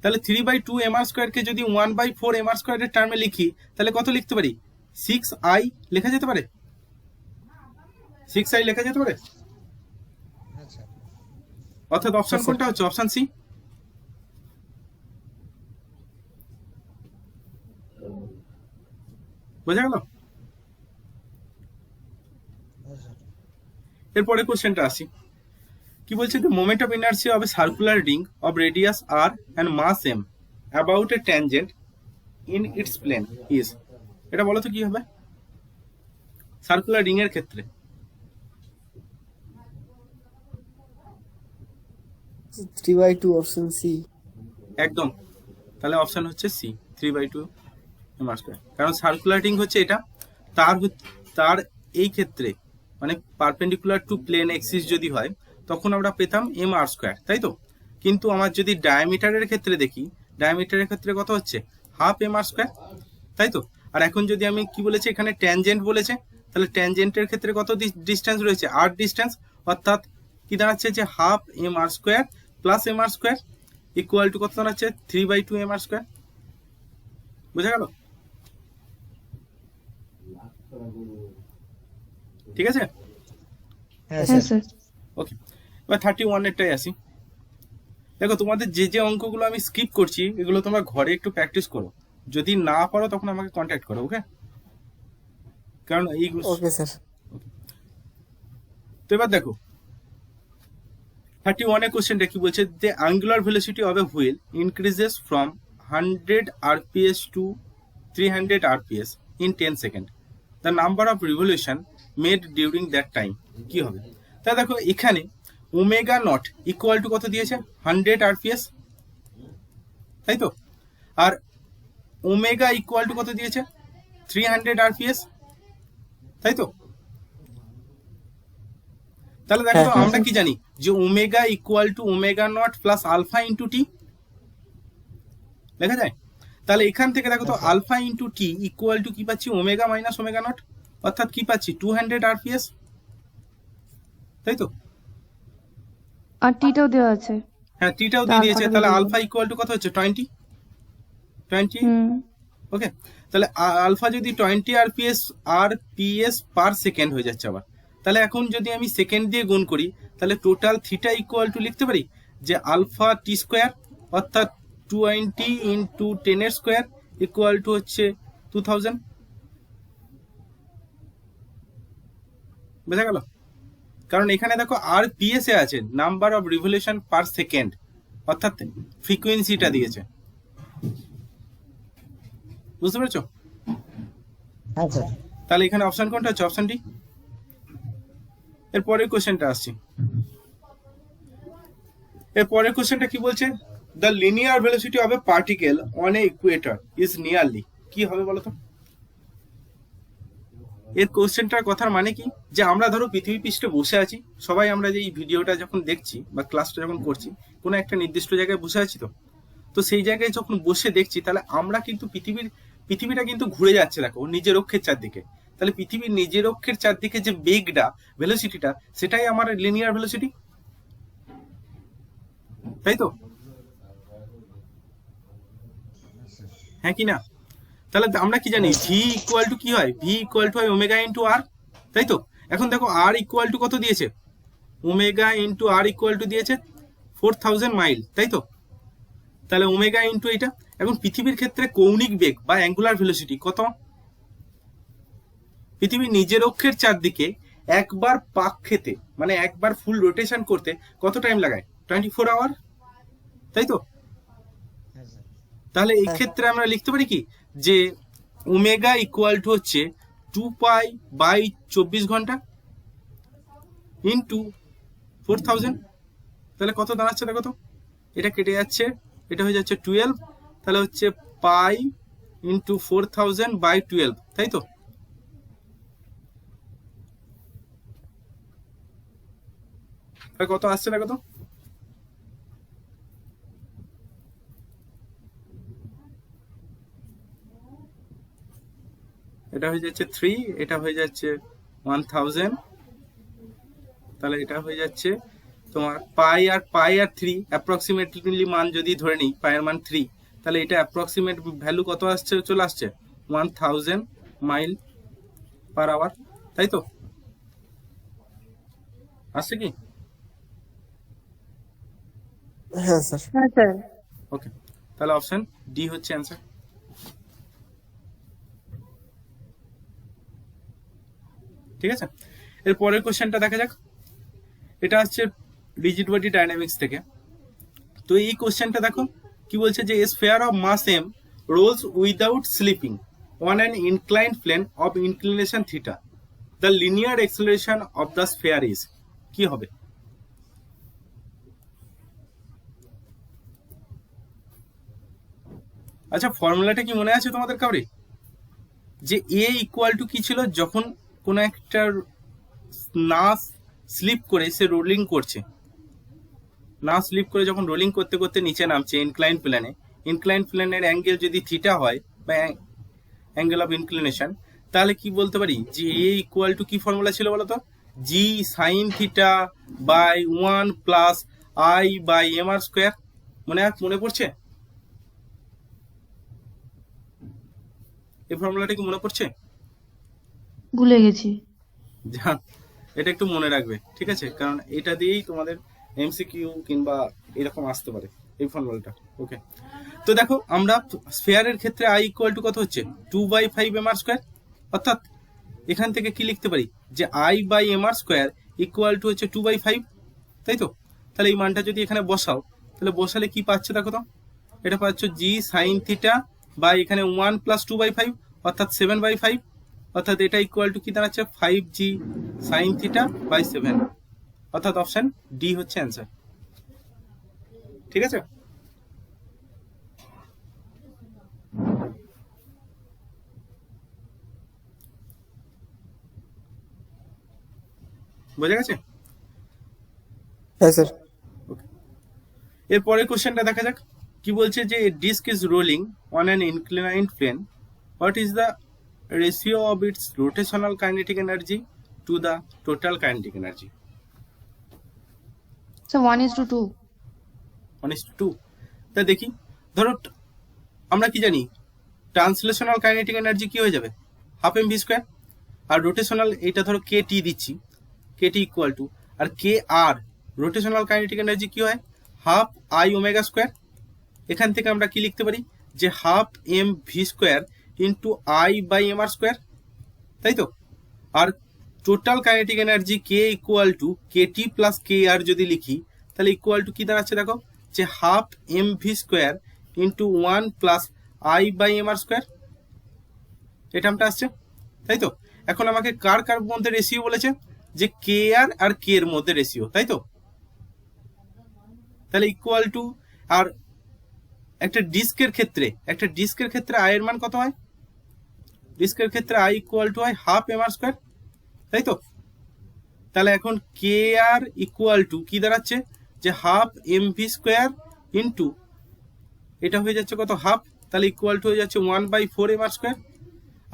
তাহলে 3/2 mr² কে যদি 1/4 mr² এর টার্মে লিখি, তাহলে কত লিখতে পারি, 6i লেখা যেতে পারে, 6i লেখা যেতে পারে। অর্থাৎ অপশন কোনটা হচ্ছে, অপশন সি। বোঝা গেল? এরপরে কোশ্চেনটা আসি, কি বলছে, the moment of inertia of a circular ring of radius r and mass m about a tangent in its plane is, এটা বলো তো কি হবে সার্কুলার রিং এর ক্ষেত্রে? 3/2 অপশন সি। একদম, তাহলে অপশন হচ্ছে সি, 3/2 mr²। কারণ সার্কুলার রিং হচ্ছে এটা, তার এই ক্ষেত্রে মানে পারপেন্ডিকুলার টু প্লেন এক্সিস যদি হয়, তখন আমরা পেতাম mr², তাই তো? কিন্তু আমার যদি ডায়ামিটারের ক্ষেত্রে দেখি, ডায়ামিটারের ক্ষেত্রে কত হচ্ছে, হাফ mr², তাই তো? আর এখন যদি আমি কি বলেছি, এখানে ট্যানজেন্ট বলেছে, তাহলে ট্যানজেন্টের ক্ষেত্রে কত ডিস্টেন্স রয়েছে, r ডিস্টেন্স, অর্থাৎ কি দাঁড়াচ্ছে যে half mr² plus mr² equal to কত দাঁড়াচ্ছে, 3/2 mr²। বুঝা গেল? ঠিক আছে, হ্যাঁ স্যার। ওকে। এবার 31 এরটাই আসি। দেখো, তোমাদের যে যে অঙ্কগুলো আমি স্কিপ করছি, এগুলো তোমরা ঘরে একটু প্র্যাকটিস করো, যদি না পারো তখন আমাকে কন্ট্যাক্ট করো, ওকে? কারণ এইগুলো, ওকে স্যার। তো এবার দেখো 31 এর কোশ্চেনটা কি বলছে, the angular velocity of a wheel increases from 100 rps to 300 rps in 10 second, the number of revolution made during that time, কি হবে? তা দেখো, এখানে ওমেগা নট ইকুয়াল টু কত দিয়েছে, 100 rps, তাই তো? আর ওমেগা ইকুয়াল টু কত দিয়েছে, 300 rps, তাই তো? তাহলে দেখো তো, আমরা কি জানি যে omega equal to omega naught plus alpha into T লেখা যায়। তাহলে এখান থেকে দেখো তো, alpha into T equal to কি পাচ্ছি, ওমেগা মাইনাস ওমেগা নট, অর্থাৎ কি পাচ্ছি, 200 rps, তাই তো? আর টিটাও দেওয়া আছে। হ্যাঁ, টিটাও দিয়ে দিয়েছে, তাহলে আলফা ইকুয়াল টু কত হচ্ছে, 20। ওকে, তাহলে আলফা যদি 20 rps পার সেকেন্ড হয়ে যাচ্ছে আবার, তাহলে এখন যদি আমি সেকেন্ড দিয়ে গুণ করি, তাহলে টোটাল থিটা ইকুয়াল টু লিখতে পারি যে আলফা টি স্কোয়ার, অর্থাৎ 20 ইন্টু 10 এর স্কোয়ার ইকুয়াল টু হচ্ছে 2000। বোঝা গেল? কারণ এখানে দেখো আর পিএস এ আছে number of revolution per second, অর্থাৎ ফ্রিকোয়েন্সিটা দিয়েছে। বুঝতে পেরেছো? হ্যাঁ স্যার। তাহলে এখানে অপশন কোনটা হচ্ছে, অপশন ডি। এর পরের কোশ্চেনটা আসছি, এর পরের কোশ্চেনটা কি বলছে, the linear velocity of A particle on a Ecuador is nearly, কি হবে বলতো? এর কোশ্চেনটার কথার মানে কি, যে আমরা ধরো পৃথিবী পৃষ্ঠে বসে আছি, সবাই আমরা যে এই ভিডিওটা যখন দেখছি বা ক্লাসটা যখন করছি, কোনো একটা নির্দিষ্ট জায়গায় বসে আছি, তো তো সেই জায়গায় যখন বসে দেখছি, তাহলে আমরা কিন্তু পৃথিবীটা কিন্তু ঘুরে যাচ্ছে, দেখো নিজের অক্ষের চারদিকে। তাহলে পৃথিবীর নিজের অক্ষের চারদিকে যে বেগটা, ভেলোসিটিটা, সেটাই আমার লিনিয়ার ভেলোসিটি, তাই তো? হ্যাঁ কি না? তাহলে আমরা কি জানি, ভি ইকুয়াল টু কি হয়, ভি ইকুয়াল টু হয় ওমেগা ইন্টু আর, তাই তো? এখন দেখো আর ইকুয়াল টু কত দিয়েছে, omega into R equal to দিয়েছে 4000 মাইল, তাই তো? তাহলে ওমেগা ইন্টু এটা। এখন পৃথিবীর ক্ষেত্রে কৌণিক বেগ বা অ্যাঙ্গুলার ভেলোসিটি কত? পৃথিবীর নিজের অক্ষের চারদিকে একবার পাক খেতে, মানে একবার ফুল রোটেশন করতে কত টাইম লাগায়? 24 আওয়ার, তাই তো? তাহলে এই ক্ষেত্রে আমরা লিখতে পারি কি, যে ওমেগা ইকুয়াল টু হচ্ছে 2 পাই বাই 24 ঘন্টা ইন্টু 4000। তাহলে কত দাঁড়াচ্ছে দেখো তো, এটা কেটে যাচ্ছে, এটা হয়ে যাচ্ছে 12, তাহলে হচ্ছে পাই ইন্টু 4000 বাই 12, তাই তো? কত আসছে দেখো তো, এটা হয়ে যাচ্ছে 3, এটা হয়ে যাচ্ছে 1000, তাহলে এটা হয়ে যাচ্ছে তোমার পাই আর 3 অ্যাপ্রক্সিমেটলি মান যদি ধরে নিই, পায়ের মান 3, তাহলে এটা অ্যাপ্রক্সিমেট ভ্যালু কত আসছে, চলে আসছে 1000 মাইল পার আওয়ার, তাই তো? আসছে কি? হ্যাঁ স্যার। হ্যাঁ স্যার। ওকে, তাহলে অপশন ডি হচ্ছে অ্যান্সার। ঠিক আছে, এর পরের কোশ্চেনটা দেখা যাক। এটা হচ্ছে রিজিড বডি ডাইনামিক্স থেকে। তো এই কোশ্চেনটা দেখো কি বলছে, যে sphere of mass M rolls without slipping on an inclined plane of inclination theta, the linear acceleration of the sphere is, কি হবে? আচ্ছা, ফর্মুলাটা কি মনে আছে তোমাদের কাউরি? যে এ ইকুয়াল টু কি ছিল, যখন কোনো একটা না স্লিপ করে সে রোলিং করছে, না স্লিপ করে যখন রোলিং করতে করতে নিচে নামছে ইনক্লাইন প্লেনের অ্যাঙ্গেল যদি থিটা হয়, বা অ্যাঙ্গেল অফ ইনক্লিনেশন, তাহলে কি বলতে পারি, যে এ ইকুয়াল টু কি ফর্মুলা ছিল বলতো, g sine theta by 1 plus I by M R square. মনে পড়ছে? এই ফর্মুলাটা কি মনে পড়ছে? ভুলে গেছি। যা, এটা একটু মনে রাখবে, ঠিক আছে? কারণ এটা দিয়েই তোমাদের এমসিকিউ কিংবা এরকম আসতে পারে এই ফর্মুলাটা। ওকে, তো দেখো আমরা স্ফিয়ারের ক্ষেত্রে আই ইকুয়াল টু কত হচ্ছে, 2/5 এম আর স্কোয়ার, অর্থাৎ এখান থেকে কি লিখতে পারি, যে I by M R square equal to হচ্ছে 2/5, তাই তো? তাহলে এই মানটা যদি এখানে বসাও, তাহলে বসালে কি পাচ্ছে দেখো তো, এটা পাচ্ছ জি সাইন থিটা বাই এখানে 1 প্লাস 2/5, অর্থাৎ 7/5, অর্থাৎ এটা ইকুয়াল টু কি দাঁড়াচ্ছে 5g সাইন থিটা বাই 7, অর্থাৎ অপশন ডি হচ্ছে অ্যান্সার। ঠিক আছে, বোঝা গেছে? হ্যাঁ স্যার। এর পরের কোশ্চেনটা দেখা যাক কি বলছে, যে disc is rolling on an inclined plane, what is the ratio of its rotational kinetic energy to the total kinetic energy? Sir 1:2। 1:2। তা দেখি, ধরো আমরা কি জানি, ট্রান্সলেশনাল কাইনেটিক এনার্জি কি হয়ে যাবে, হাফ এম ভি স্কোয়ার, আর রোটেশনাল এইটা ধরো কে টি দিচ্ছি, কে টি ইকুয়াল টু, আর K R rotational kinetic energy কি হয়, হাফ আই ওমেগা স্কোয়ার। এখান থেকে আমরা কি লিখতে পারি, যে half M V square into I by M R square, তাই তো? আর টোটাল কাইনেটিক এনার্জি কে equal to K T plus K R যদি লিখি, তাহলে ইকুয়াল টু কি দাঁড়াচ্ছে দেখো, যে half M V square into 1 plus I by M R square, এটা আমটা আসছে, তাই তো? এখন আমাকে কার কার মধ্যে রেশিও বলেছে, যে কে আর কে এর মধ্যে রেশিও, তাই তো? তাহলে ইকুয়াল টু, আর একটা ডিস্কের ক্ষেত্রে আই এর মান কত হয়, ডিস্কের ক্ষেত্রে আই ইকুয়াল টু হয় হাফ এম আর স্কোয়ার, তাই তো? তাহলে এখন কে আর ইকুয়াল টু কি দাঁড়াচ্ছে, যে half M V square into এটা হয়ে যাচ্ছে কত, হাফ, তাহলে ইকুয়াল টু হয়ে যাচ্ছে 1/4 mr²।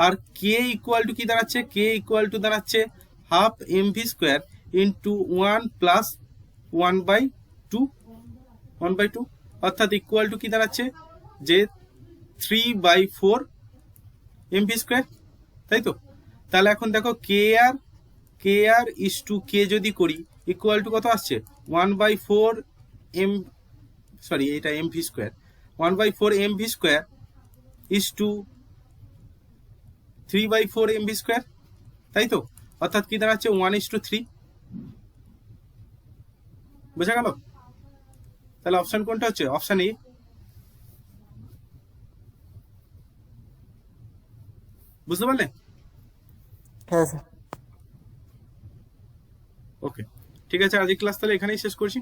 R K equal to কি দাঁড়াচ্ছে, কে ইকুয়াল টু দাঁড়াচ্ছে হাফ mv² ইন্টু 1 প্লাস 1/2, 1/2, অর্থাৎ ইকুয়াল টু কি দাঁড়াচ্ছে যে 3/4 mv², তাই তো। তাহলে এখন দেখো কে আর ইস টু কে যদি করি ইকুয়াল টু কত আসছে 1/4 m, সরি এটা mv², 1/4 mv² is to 3/4 mv², তাই তো, অর্থাৎ কি দাঁড়াচ্ছে 1:3। বোঝা গেল? তাহলে অপশন কোনটা হচ্ছে, অপশন এ। বুঝতে পারলে? হ্যাঁ স্যার। ওকে, ঠিক আছে, আজকের ক্লাস তাহলে এখানেই শেষ করছি।